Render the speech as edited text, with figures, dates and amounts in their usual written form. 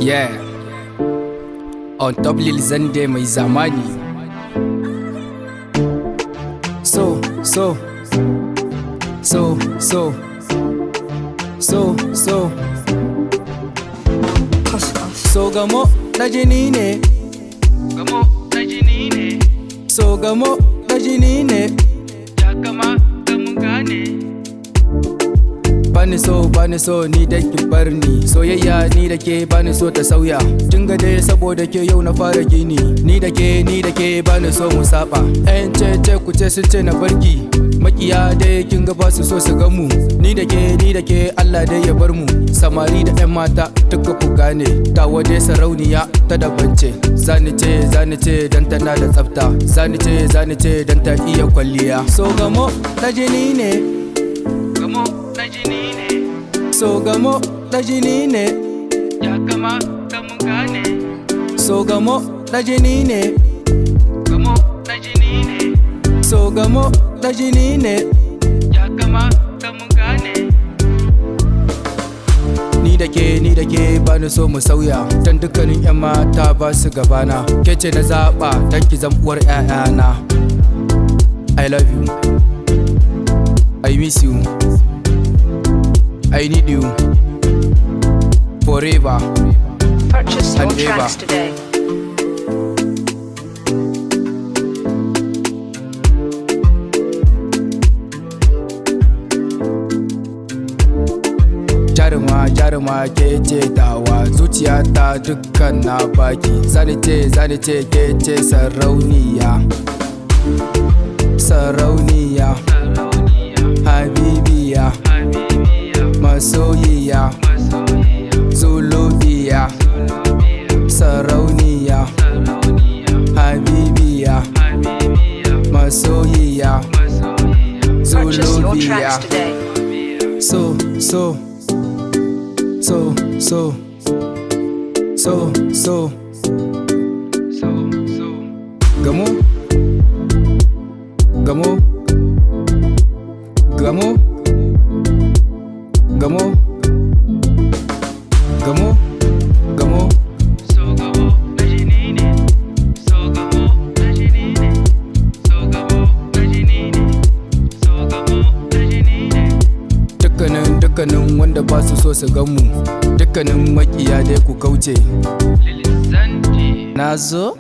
Yeah. On top LIL ZINDE mai zamani. So gamo najini ne. Gamo najini ne. So gamo najini ne. Ya kamata mu gane. Bani so ni da ki bar ni. Soyayya ni da ke bani so ta sauya. Kin ga dai saboda ke yau na fara gini. Ni da ke bani so mu saba. Yan ce ku ce sun ce na barki. Makiya dai kin ga ba su so su ga mu. Ni da ke Allah dai ya bar mu. Samari da yan mata duka ku gane. Tawa dai sarauniya ta daban ce. Zani ce dan tana da tsafta. Zani ce dan ta iya kwalliya. So gamo na jini ne. Gamo najini ne. So gamo najini ne. Ya kamata mu gane. So gamo najini ne. Gamo najini ne. So gamo najini ne. Ya kamata mu gane. Ni da ke bani so mu sauya. Dan dukkanin yan mata ba su gabana. Ke ce na zaba dan ki zam uwar ƴaƴana. I love you, I miss you, I need you forever. Purchase your and ever. tracks today. Jaruma ke ce tawa, zuciyata dukkan na baki. Zani ce ke ce sarauniya. Sarauniya. Habibiya, masoyiya, zulubiya. Sarauniya, habibiya, masoyiya, Purchase your zulubiya. tracks today. So gamo gamo gamo gamo gamo gamo So gamo najini ne. So gamo najini ne. So gamo najini ne. So gamo najini ne. dukkanin wanda ba su so su gan mu, dukkanin makiya dai ku kauce. LIL ZINDE. Na zo